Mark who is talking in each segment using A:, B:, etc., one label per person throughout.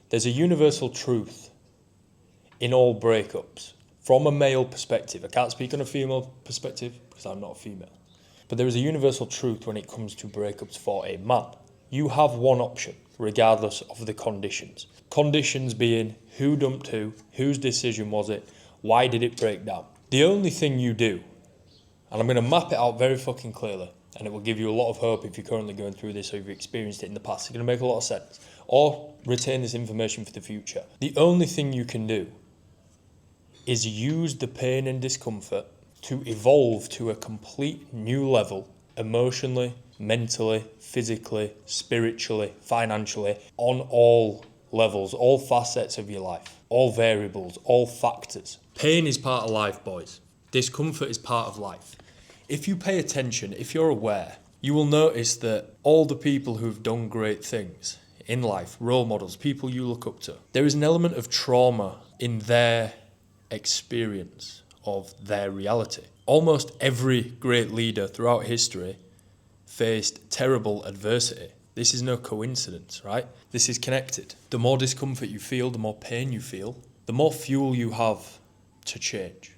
A: There's a universal truth in all breakups from a male perspective. I can't speak on a female perspective because I'm not a female. But there is a universal truth when it comes to breakups for a man. You have one option, regardless of the conditions. Conditions being who dumped who, whose decision was it, why did it break down? The only thing you do, and I'm going to map it out very fucking clearly, and it will give you a lot of hope if you're currently going through this or you've experienced it in the past. It's going to make a lot of sense. Or retain this information for the future. The only thing you can do is use the pain and discomfort to evolve to a complete new level, emotionally, mentally, physically, spiritually, financially, on all levels, all facets of your life, all variables, all factors. Pain is part of life, boys. Discomfort is part of life. If you pay attention, if you're aware, you will notice that all the people who've done great things in life, role models, people you look up to, there is an element of trauma in their experience of their reality. Almost every great leader throughout history faced terrible adversity. This is no coincidence, right? This is connected. The more discomfort you feel, the more pain you feel, the more fuel you have to change,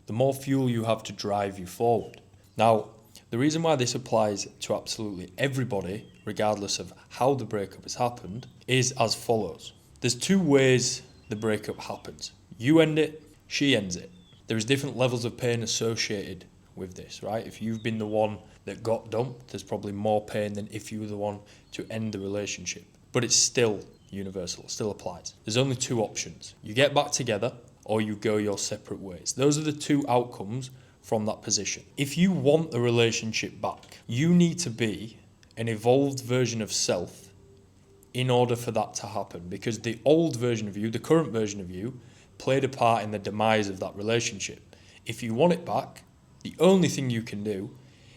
A: the more fuel you have to drive you forward. Now, the reason why this applies to absolutely everybody, regardless of how the breakup has happened, is as follows. There's two ways the breakup happens. You end it, she ends it. There is different levels of pain associated with this, right? If you've been the one that got dumped, there's probably more pain than if you were the one to end the relationship. But it's still universal, it still applies. There's only two options. You get back together or you go your separate ways. Those are the two outcomes from that position. If you want the relationship back, you need to be an evolved version of self in order for that to happen, because the old version of you, the current version of you, played a part in the demise of that relationship. If you want it back, the only thing you can do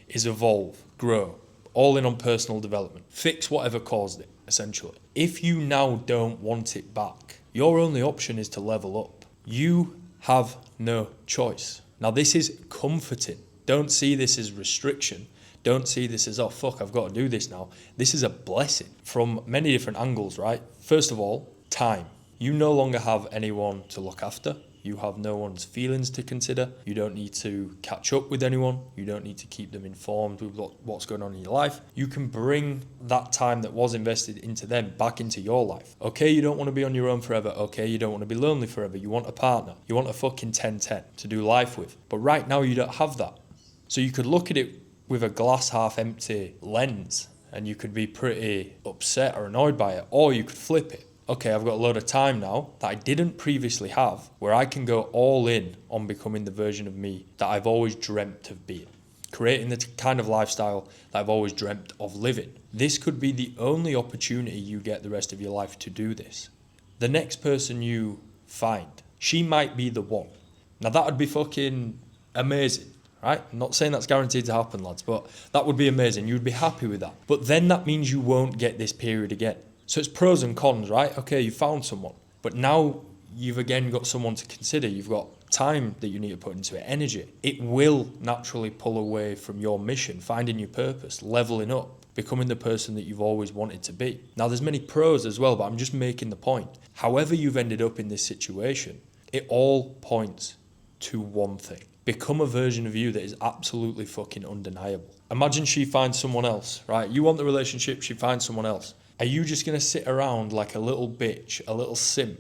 A: is evolve, grow, all in on personal development. Fix whatever caused it, essentially. If you now don't want it back, your only option is to level up. You have no choice. Now, this is comforting. Don't see this as restriction. Don't see this as, oh, fuck, I've got to do this now. This is a blessing from many different angles, right? First of all, time. You no longer have anyone to look after. You have no one's feelings to consider. You don't need to catch up with anyone. You don't need to keep them informed with what's going on in your life. You can bring that time that was invested into them back into your life. Okay, you don't want to be on your own forever. Okay, you don't want to be lonely forever. You want a partner. You want a fucking 10-10 to do life with. But right now you don't have that. So you could look at it with a glass half empty lens and you could be pretty upset or annoyed by it, or you could flip it. Okay, I've got a load of time now that I didn't previously have, where I can go all in on becoming the version of me that I've always dreamt of being, creating the kind of lifestyle that I've always dreamt of living. This could be the only opportunity you get the rest of your life to do this. The next person you find, she might be the one. Now that would be fucking amazing, right? I'm not saying that's guaranteed to happen, lads, but that would be amazing. You'd be happy with that. But then that means you won't get this period again. So it's pros and cons, right? Okay, you found someone, but now you've again got someone to consider. You've got time that you need to put into it, energy. It will naturally pull away from your mission, finding your purpose, leveling up, becoming the person that you've always wanted to be. Now, there's many pros as well, but I'm just making the point. However you've ended up in this situation, it all points to one thing. Become a version of you that is absolutely fucking undeniable. Imagine she finds someone else, right? You want the relationship, she finds someone else. Are you just going to sit around like a little bitch, a little simp,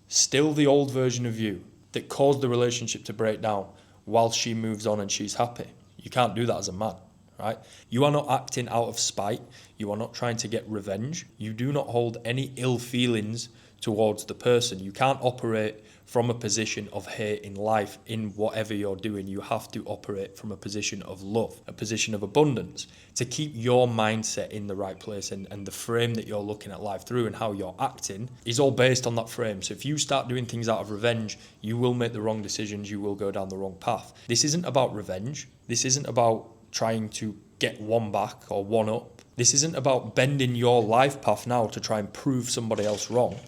A: still the old version of you that caused the relationship to break down while she moves on and she's happy? You can't do that as a man, right? You are not acting out of spite. You are not trying to get revenge. You do not hold any ill feelings towards the person. You can't operate from a position of hate in life in whatever you're doing. You have to operate from a position of love, a position of abundance, to keep your mindset in the right place, and the frame that you're looking at life through and how you're acting is all based on that frame. So if you start doing things out of revenge, you will make the wrong decisions, you will go down the wrong path. This isn't about revenge. This isn't about trying to get one back or one up. This isn't about bending your life path now to try and prove somebody else wrong.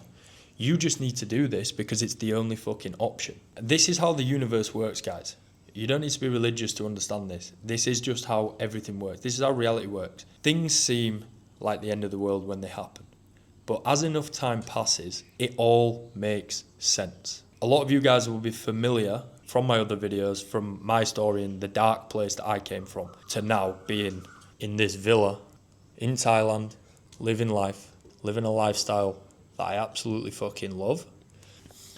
A: You just need to do this because it's the only fucking option. This is how the universe works, guys. You don't need to be religious to understand this. This is just how everything works. This is how reality works. Things seem like the end of the world when they happen. But as enough time passes, it all makes sense. A lot of you guys will be familiar from my other videos, from my story in the dark place that I came from, to now being in this villa in Thailand, living life, living a lifestyle that I absolutely fucking love.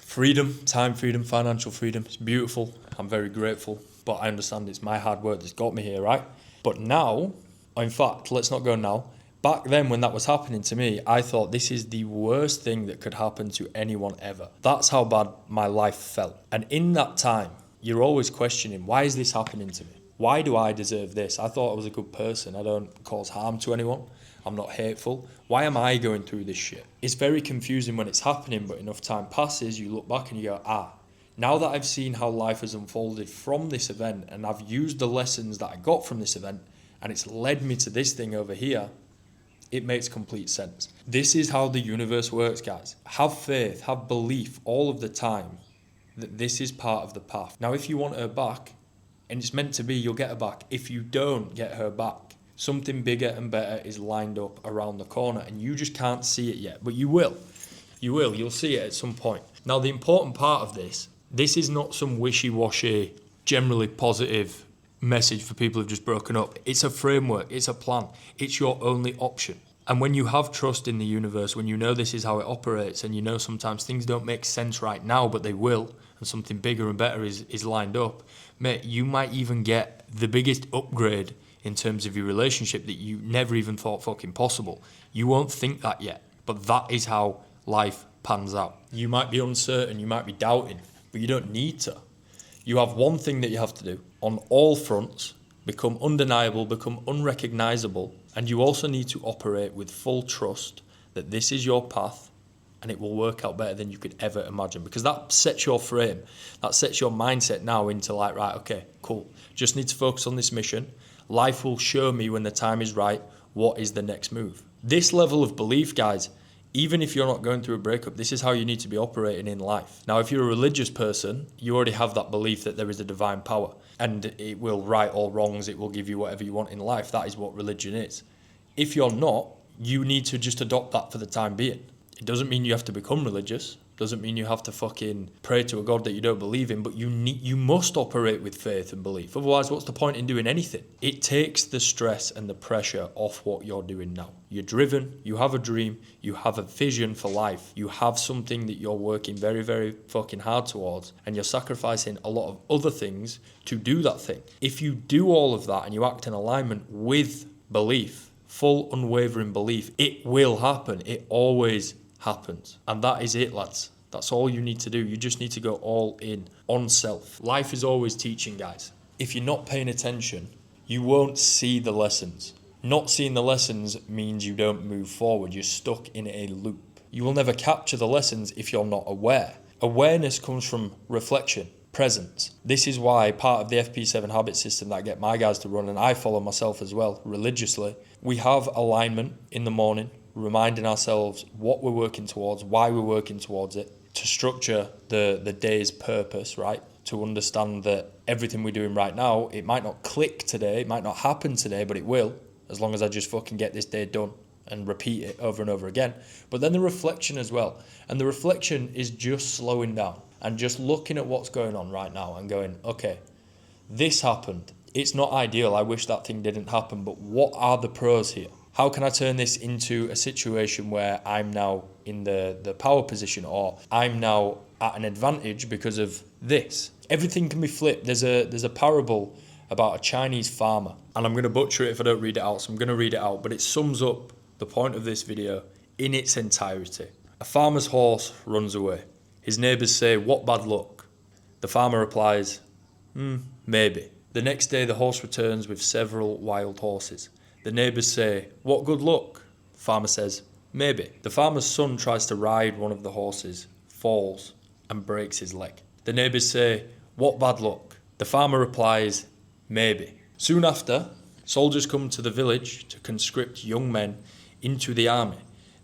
A: Freedom, time freedom, financial freedom, it's beautiful. I'm very grateful, but I understand it's my hard work that's got me here, right? But now, in fact, let's not go now. Back then when that was happening to me, I thought this is the worst thing that could happen to anyone ever. That's how bad my life felt. And in that time, you're always questioning, why is this happening to me? Why do I deserve this? I thought I was a good person. I don't cause harm to anyone. I'm not hateful. Why am I going through this shit? It's very confusing when it's happening, but enough time passes, you look back and you go, now that I've seen how life has unfolded from this event and I've used the lessons that I got from this event and it's led me to this thing over here, it makes complete sense. This is how the universe works, guys. Have faith, have belief all of the time that this is part of the path. Now, if you want her back, and it's meant to be, you'll get her back. If you don't get her back, something bigger and better is lined up around the corner and you just can't see it yet, but you will. You'll see it at some point. Now, the important part of this is not some wishy-washy, generally positive message for people who've just broken up. It's a framework, it's a plan, it's your only option. And when you have trust in the universe, when you know this is how it operates, and you know sometimes things don't make sense right now, but they will, and something bigger and better is lined up, mate, you might even get the biggest upgrade in terms of your relationship that you never even thought fucking possible. You won't think that yet, but that is how life pans out. You might be uncertain, you might be doubting, but you don't need to. You have one thing that you have to do on all fronts: become undeniable, become unrecognizable, and you also need to operate with full trust that this is your path and it will work out better than you could ever imagine, because that sets your frame, that sets your mindset now into like, right, okay, cool, just need to focus on this mission. Life will show me when the time is right what is the next move. This level of belief, guys, even if you're not going through a breakup, this is how you need to be operating in life. Now, if you're a religious person, you already have that belief that there is a divine power and it will right all wrongs, it will give you whatever you want in life. That is what religion is. If you're not, you need to just adopt that for the time being. It doesn't mean you have to become religious. Doesn't mean you have to fucking pray to a God that you don't believe in, but you must operate with faith and belief. Otherwise, what's the point in doing anything? It takes the stress and the pressure off what you're doing now. You're driven, you have a dream, you have a vision for life, you have something that you're working very, very fucking hard towards, and you're sacrificing a lot of other things to do that thing. If you do all of that and you act in alignment with belief, full unwavering belief, it will happen. It always happens. And that is it, lads. That's all you need to do. You just need to go all in on self. Life is always teaching, guys. If you're not paying attention, you won't see the lessons. Not seeing the lessons means you don't move forward. You're stuck in a loop. You will never capture the lessons if you're not aware. Awareness comes from reflection, presence. This is why part of the FP7 habit system that I get my guys to run, and I follow myself as well religiously, we have alignment in the morning, reminding ourselves what we're working towards, why we're working towards it, to structure the day's purpose, right? To understand that everything we're doing right now, it might not click today, it might not happen today, but it will, as long as I just fucking get this day done and repeat it over and over again. But then the reflection as well. And the reflection is just slowing down and just looking at what's going on right now and going, okay, this happened. It's not ideal. I wish that thing didn't happen, but what are the pros here? How can I turn this into a situation where I'm now in the power position, or I'm now at an advantage because of this? Everything can be flipped. There's a parable about a Chinese farmer, and I'm going to butcher it if I don't read it out, so I'm going to read it out, but it sums up the point of this video in its entirety. A farmer's horse runs away. His neighbours say, "What bad luck?" The farmer replies, maybe. The next day the horse returns with several wild horses. The neighbours say, "What good luck?" The farmer says, "Maybe." The farmer's son tries to ride one of the horses, falls, and breaks his leg. The neighbours say, "What bad luck?" The farmer replies, "Maybe." Soon after, soldiers come to the village to conscript young men into the army.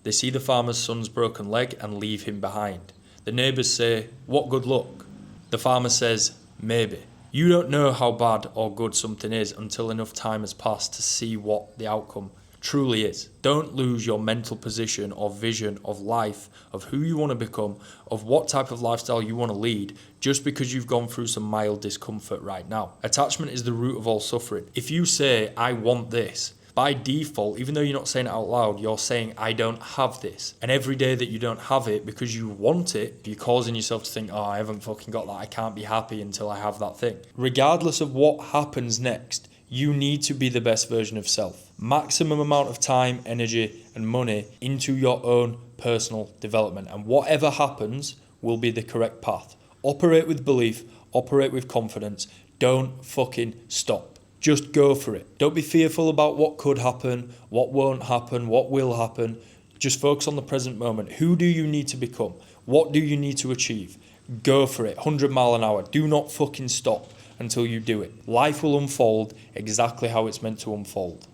A: They see the farmer's son's broken leg and leave him behind. The neighbours say, "What good luck?" The farmer says, "Maybe." You don't know how bad or good something is until enough time has passed to see what the outcome Truly is. Don't lose your mental position or vision of life, of who you want to become, of what type of lifestyle you want to lead, just because you've gone through some mild discomfort right now. Attachment is the root of all suffering. If you say, I want this, by default, even though you're not saying it out loud, you're saying, I don't have this. And every day that you don't have it because you want it, you're causing yourself to think, oh, I haven't fucking got that. I can't be happy until I have that thing. Regardless of what happens next, you need to be the best version of self. Maximum amount of time, energy, and money into your own personal development. And whatever happens will be the correct path. Operate with belief, operate with confidence. Don't fucking stop. Just go for it. Don't be fearful about what could happen, what won't happen, what will happen. Just focus on the present moment. Who do you need to become? What do you need to achieve? Go for it. 100 mile an hour. Do not fucking stop until you do it. Life will unfold exactly how it's meant to unfold.